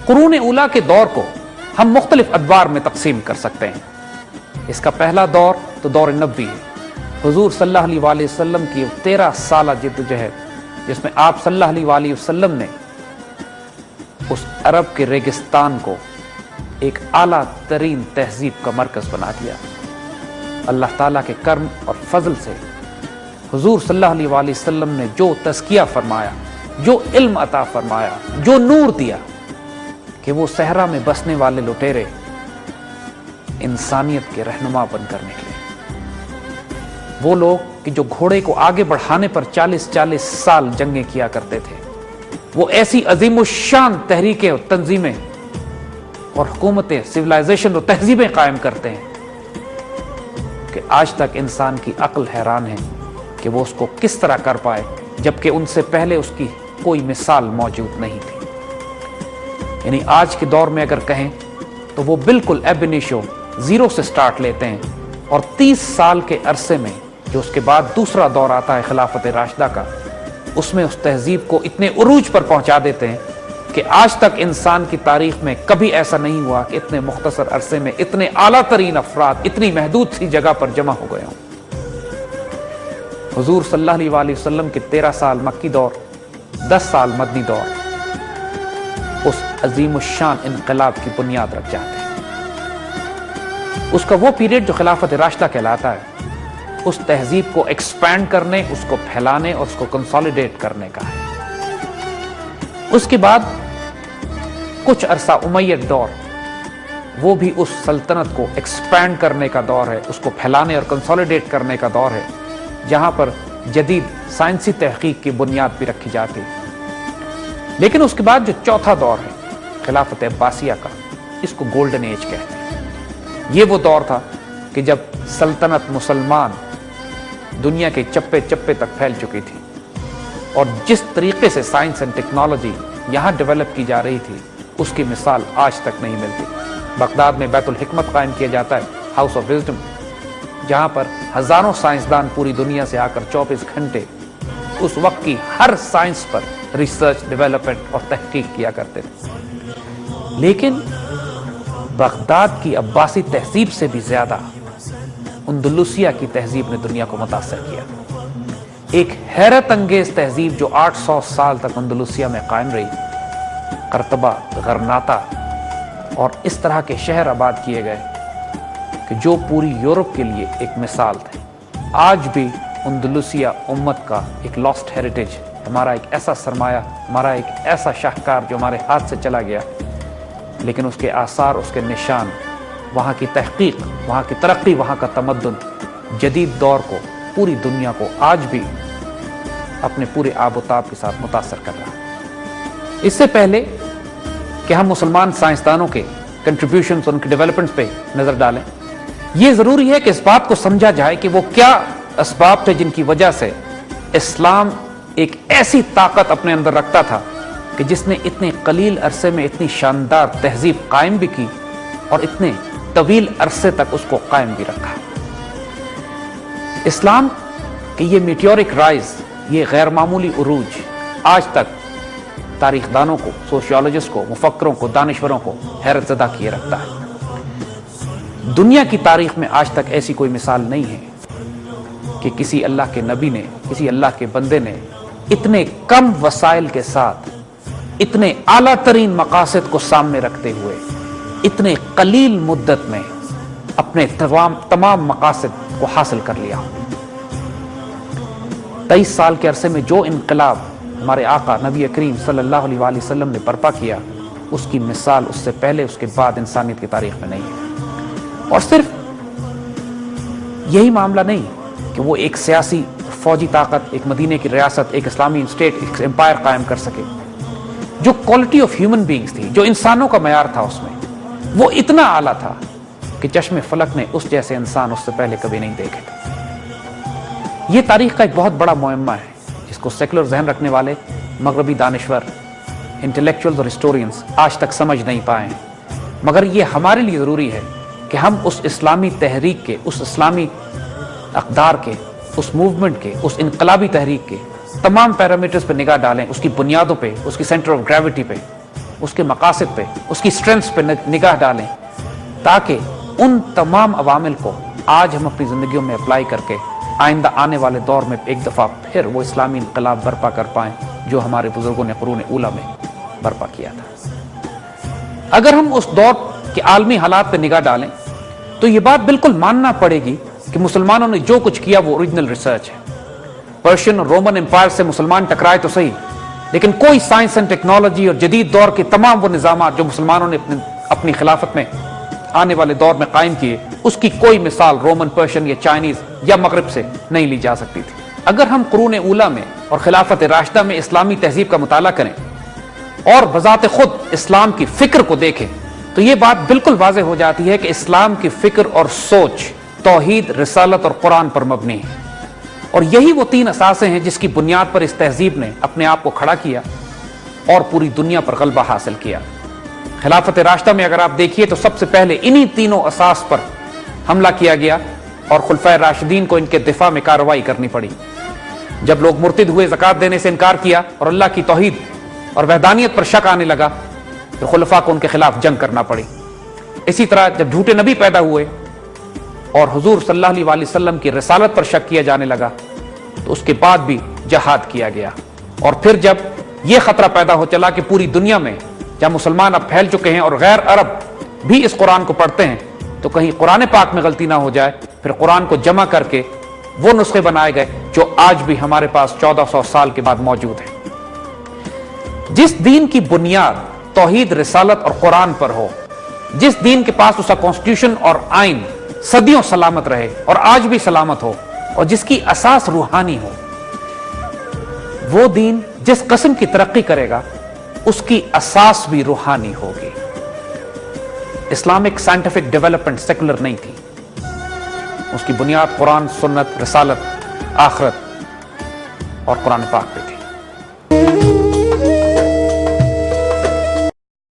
قرون اولا کے دور کو ہم مختلف ادوار میں تقسیم کر سکتے ہیں۔ اس کا پہلا دور تو دور نبوی ہے، حضور صلی اللہ علیہ وآلہ وسلم کی 13 سالہ جدوجہد، جس میں آپ صلی اللہ علیہ وآلہ وسلم نے اس عرب کے ریگستان کو ایک اعلیٰ ترین تہذیب کا مرکز بنا دیا۔ اللہ تعالیٰ کے کرم اور فضل سے حضور صلی اللہ علیہ وآلہ وسلم نے جو تزکیہ فرمایا، جو علم عطا فرمایا، جو نور دیا، کہ وہ صحرا میں بسنے والے لٹیرے انسانیت کے رہنما بن کر نکلے۔ وہ لوگ کہ جو گھوڑے کو آگے بڑھانے پر 40 سال جنگیں کیا کرتے تھے، وہ ایسی عظیم الشان تحریکیں اور تنظیمیں اور حکومتیں، سویلائزیشن اور تہذیبیں قائم کرتے ہیں کہ آج تک انسان کی عقل حیران ہے کہ وہ اس کو کس طرح کر پائے، جبکہ ان سے پہلے اس کی کوئی مثال موجود نہیں تھی۔ یعنی آج کے دور میں اگر کہیں تو وہ بالکل ایب انیشو، زیرو سے سٹارٹ لیتے ہیں، اور 30 سال کے عرصے میں جو اس کے بعد دوسرا دور آتا ہے خلافت راشدہ کا، اس میں اس تہذیب کو اتنے عروج پر پہنچا دیتے ہیں کہ آج تک انسان کی تاریخ میں کبھی ایسا نہیں ہوا کہ اتنے مختصر عرصے میں اتنے اعلیٰ ترین افراد اتنی محدود سی جگہ پر جمع ہو گئے ہوں۔ حضور صلی اللہ علیہ وآلہ وسلم کے 13 سال مکی دور، 10 سال مدنی دور اس عظیم الشان انقلاب کی بنیاد رکھ جاتے ہیں۔ اس کا وہ پیریڈ جو خلافت راشدہ کہلاتا ہے، اس تہذیب کو ایکسپینڈ کرنے، اس کو پھیلانے اور اس کو کنسولیڈیٹ کرنے کا ہے۔ اس کے بعد کچھ عرصہ امیہ دور، وہ بھی اس سلطنت کو ایکسپینڈ کرنے کا دور ہے، اس کو پھیلانے اور کنسولیڈیٹ کرنے کا دور ہے، جہاں پر جدید سائنسی تحقیق کی بنیاد بھی رکھی جاتی۔ لیکن اس کے بعد جو چوتھا دور ہے خلافت عباسیہ کا، اس کو گولڈن ایج کہتے ہیں۔ یہ وہ دور تھا کہ جب سلطنت مسلمان دنیا کے چپے چپے تک پھیل چکی تھی، اور جس طریقے سے سائنس اینڈ ٹیکنالوجی یہاں ڈیولپ کی جا رہی تھی، اس کی مثال آج تک نہیں ملتی۔ بغداد میں بیت الحکمت قائم کیا جاتا ہے، ہاؤس آف وزڈم، جہاں پر ہزاروں سائنسدان پوری دنیا سے آ کر 24 گھنٹے اس وقت کی ہر سائنس پر ریسرچ، ڈیولپمنٹ اور تحقیق کیا کرتے تھے۔ لیکن بغداد کی عباسی تہذیب سے بھی زیادہ اندلسیہ کی تہذیب نے دنیا کو متاثر کیا۔ ایک حیرت انگیز تہذیب جو 800 سال تک اندلسیہ میں قائم رہی، قرطبہ، غرناطہ اور اس طرح کے شہر آباد کیے گئے کہ جو پوری یورپ کے لیے ایک مثال تھے۔ آج بھی اندلسیہ امت کا ایک لاسٹ ہیریٹیج، ہمارا ایک ایسا سرمایہ، ہمارا ایک ایسا شاہکار جو ہمارے ہاتھ سے چلا گیا، لیکن اس کے آثار، اس کے نشان، وہاں کی تحقیق، وہاں کی ترقی، وہاں کا تمدن جدید دور کو، پوری دنیا کو آج بھی اپنے پورے آب و تاب کے ساتھ متاثر کر رہا ہے۔ اس سے پہلے کہ ہم مسلمان سائنسدانوں کے کنٹریبیوشنز، ان کے ڈیولپمنٹس پہ نظر ڈالیں، یہ ضروری ہے کہ اس بات کو سمجھا جائے کہ وہ کیا اسباب تھے جن کی وجہ سے اسلام ایک ایسی طاقت اپنے اندر رکھتا تھا کہ جس نے اتنے قلیل عرصے میں اتنی شاندار تہذیب قائم بھی کی اور اتنے طویل عرصے تک اس کو قائم بھی رکھا۔ اسلام کہ یہ میٹیورک رائز، یہ غیر معمولی عروج آج تک تاریخ دانوں کو، سوشیولوجسٹ کو، مفکروں کو، دانشوروں کو حیرت زدہ کیے رکھتا ہے۔ دنیا کی تاریخ میں آج تک ایسی کوئی مثال نہیں ہے کہ کسی اللہ کے نبی نے، کسی اللہ کے بندے نے اتنے کم وسائل کے ساتھ، اتنے اعلیٰ ترین مقاصد کو سامنے رکھتے ہوئے، اتنے قلیل مدت میں اپنے تمام مقاصد کو حاصل کر لیا۔ 23 سال کے عرصے میں جو انقلاب ہمارے آقا نبی کریم صلی اللہ علیہ وآلہ وسلم نے برپا کیا، اس کی مثال اس سے پہلے، اس کے بعد انسانیت کی تاریخ میں نہیں ہے۔ اور صرف یہی معاملہ نہیں کہ وہ ایک سیاسی فوجی طاقت، ایک مدینے کی ریاست، ایک اسلامی اسٹیٹ، ایک امپائر قائم کر سکے۔ جو کوالٹی آف ہیومن بینگز تھی، جو انسانوں کا معیار تھا اس میں، وہ اتنا اعلیٰ تھا کہ چشم فلک نے اس جیسے انسان اس سے پہلے کبھی نہیں دیکھے تھے۔ یہ تاریخ کا ایک بہت بڑا معمہ ہے جس کو سیکولر ذہن رکھنے والے مغربی دانشور، انٹلیکچوئلز اور ہسٹورینز آج تک سمجھ نہیں پائے ہیں، مگر یہ ہمارے لیے ضروری ہے کہ ہم اس اسلامی تحریک کے، اس اسلامی اقدار کے، اس موومنٹ کے، اس انقلابی تحریک کے تمام پیرامیٹرز پہ نگاہ ڈالیں، اس کی بنیادوں پہ، اس کی سینٹر آف گریوٹی پہ، اس کے مقاصد پہ، اس کی اسٹرینتھس پہ نگاہ ڈالیں، تاکہ ان تمام عوامل کو آج ہم اپنی زندگیوں میں اپلائی کر کے آئندہ آنے والے دور میں ایک دفعہ پھر وہ اسلامی انقلاب برپا کر پائیں جو ہمارے بزرگوں نے قرون اولیٰ میں برپا کیا تھا۔ اگر ہم اس دور کے عالمی حالات پہ نگاہ ڈالیں تو یہ بات بالکل ماننا پڑے گی کہ مسلمانوں نے جو کچھ کیا وہ اوریجنل ریسرچ ہے۔ پرشین اور رومن امپائر سے مسلمان ٹکرائے تو صحیح، لیکن کوئی سائنس اینڈ ٹیکنالوجی اور جدید دور کے تمام وہ نظامات جو مسلمانوں نے اپنی خلافت میں آنے والے دور میں قائم کیے، اس کی کوئی مثال رومن، پرشین یا چائنیز یا مغرب سے نہیں لی جا سکتی تھی۔ اگر ہم قرون اولیٰ میں اور خلافت راشدہ میں اسلامی تہذیب کا مطالعہ کریں اور بذات خود اسلام کی فکر کو دیکھیں تو یہ بات بالکل واضح ہو جاتی ہے کہ اسلام کی فکر اور سوچ توحید، رسالت اور قرآن پر مبنی ہے، اور یہی وہ تین اساسیں ہیں جس کی بنیاد پر اس تہذیب نے اپنے آپ کو کھڑا کیا اور پوری دنیا پر غلبہ حاصل کیا۔ خلافت راشدہ میں اگر آپ دیکھیے تو سب سے پہلے انہی تینوں اساس پر حملہ کیا گیا اور خلفائے راشدین کو ان کے دفاع میں کارروائی کرنی پڑی۔ جب لوگ مرتد ہوئے، زکوٰۃ دینے سے انکار کیا اور اللہ کی توحید اور وحدانیت پر شک آنے لگا تو خلفاء کو ان کے خلاف جنگ کرنا پڑی۔ اسی طرح جب جھوٹے نبی پیدا ہوئے اور حضور صلی اللہ علیہ وآلہ وسلم کی رسالت پر شک کیا جانے لگا تو اس کے بعد بھی جہاد کیا گیا، اور پھر جب یہ خطرہ پیدا ہو چلا کہ پوری دنیا میں جب مسلمان اب پھیل چکے ہیں اور غیر عرب بھی اس قرآن کو پڑھتے ہیں تو کہیں قرآن پاک میں غلطی نہ ہو جائے، پھر قرآن کو جمع کر کے وہ نسخے بنائے گئے جو آج بھی ہمارے پاس 1400 سال کے بعد موجود ہیں۔ جس دین کی بنیاد توحید، رسالت اور قرآن پر ہو، جس دین کے پاس اس کا کانسٹیٹیوشن اور آئین صدیوں سلامت رہے اور آج بھی سلامت ہو، اور جس کی اساس روحانی ہو، وہ دین جس قسم کی ترقی کرے گا اس کی اساس بھی روحانی ہوگی۔ اسلامک سائنٹیفک ڈیولپمنٹ سیکولر نہیں تھی، اس کی بنیاد قرآن، سنت، رسالت، آخرت اور قرآن پاک پہ تھی۔